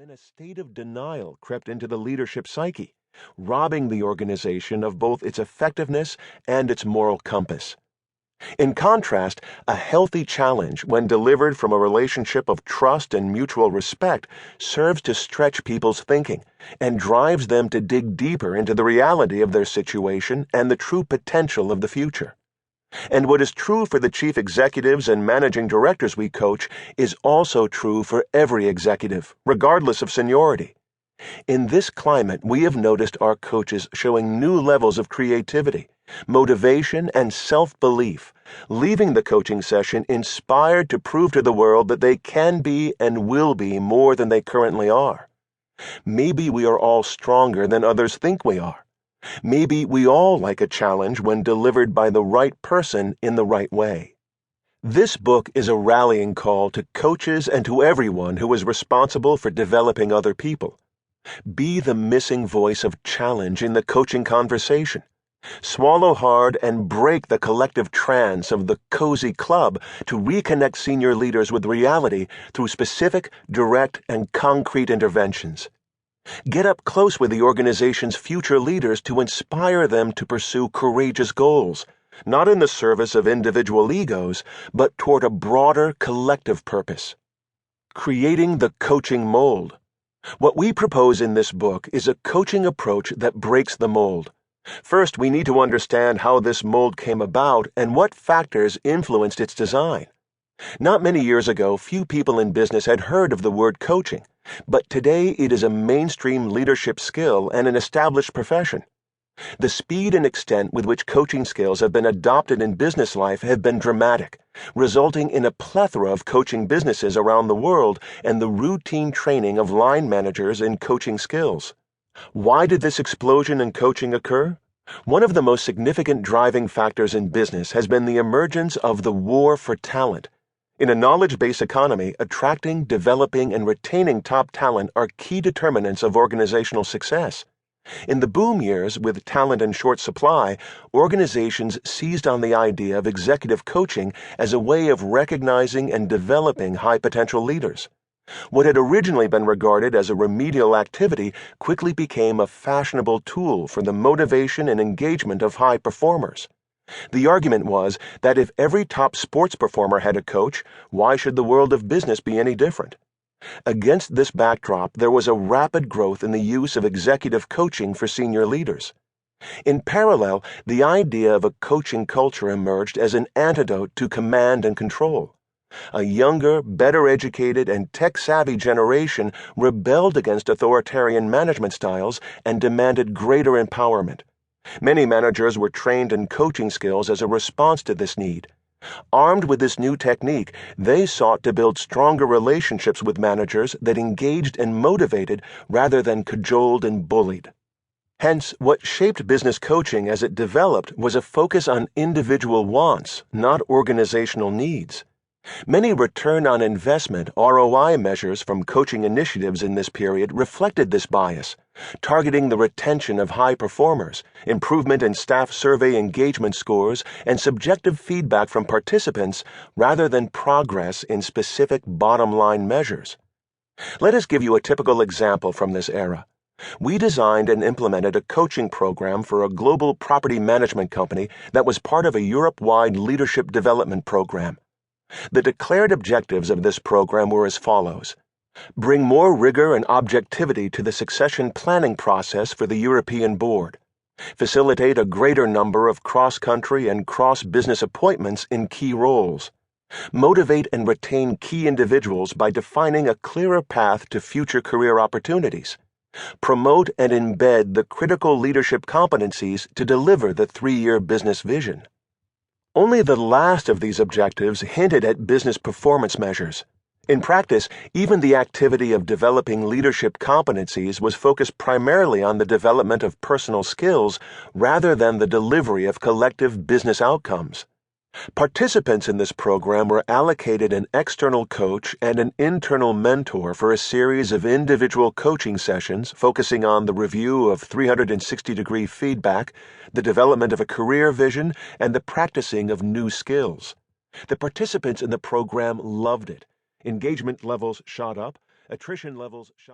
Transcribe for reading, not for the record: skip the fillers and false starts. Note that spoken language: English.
Then a state of denial crept into the leadership psyche, robbing the organization of both its effectiveness and its moral compass. In contrast, a healthy challenge, when delivered from a relationship of trust and mutual respect, serves to stretch people's thinking and drives them to dig deeper into the reality of their situation and the true potential of the future. And what is true for the chief executives and managing directors we coach is also true for every executive, regardless of seniority. In this climate, we have noticed our coaches showing new levels of creativity, motivation, and self-belief, leaving the coaching session inspired to prove to the world that they can be and will be more than they currently are. Maybe we are all stronger than others think we are. Maybe we all like a challenge when delivered by the right person in the right way. This book is a rallying call to coaches and to everyone who is responsible for developing other people. Be the missing voice of challenge in the coaching conversation. Swallow hard and break the collective trance of the cozy club to reconnect senior leaders with reality through specific, direct, and concrete interventions. Get up close with the organization's future leaders to inspire them to pursue courageous goals, not in the service of individual egos, but toward a broader collective purpose. Creating the coaching mold. What we propose in this book is a coaching approach that breaks the mold. First, we need to understand how this mold came about and what factors influenced its design. Not many years ago, few people in business had heard of the word coaching, but today it is a mainstream leadership skill and an established profession. The speed and extent with which coaching skills have been adopted in business life have been dramatic, resulting in a plethora of coaching businesses around the world and the routine training of line managers in coaching skills. Why did this explosion in coaching occur? One of the most significant driving factors in business has been the emergence of the war for talent. In a knowledge-based economy, attracting, developing, and retaining top talent are key determinants of organizational success. In the boom years, with talent in short supply, organizations seized on the idea of executive coaching as a way of recognizing and developing high-potential leaders. What had originally been regarded as a remedial activity quickly became a fashionable tool for the motivation and engagement of high performers. The argument was that if every top sports performer had a coach, why should the world of business be any different? Against this backdrop, there was a rapid growth in the use of executive coaching for senior leaders. In parallel, the idea of a coaching culture emerged as an antidote to command and control. A younger, better educated, and tech-savvy generation rebelled against authoritarian management styles and demanded greater empowerment. Many managers were trained in coaching skills as a response to this need. Armed with this new technique, they sought to build stronger relationships with managers that engaged and motivated rather than cajoled and bullied. Hence, what shaped business coaching as it developed was a focus on individual wants, not organizational needs. Many return on investment (ROI) measures from coaching initiatives in this period reflected this bias, targeting the retention of high performers, improvement in staff survey engagement scores, and subjective feedback from participants rather than progress in specific bottom-line measures. Let us give you a typical example from this era. We designed and implemented a coaching program for a global property management company that was part of a Europe-wide leadership development program. The declared objectives of this program were as follows: bring more rigor and objectivity to the succession planning process for the European board, facilitate a greater number of cross-country and cross-business appointments in key roles, motivate and retain key individuals by defining a clearer path to future career opportunities, promote and embed the critical leadership competencies to deliver the 3-year business vision. Only the last of these objectives hinted at business performance measures. In practice, even the activity of developing leadership competencies was focused primarily on the development of personal skills rather than the delivery of collective business outcomes. Participants in this program were allocated an external coach and an internal mentor for a series of individual coaching sessions focusing on the review of 360-degree feedback, the development of a career vision, and the practicing of new skills. The participants in the program loved it. Engagement levels shot up, attrition levels shot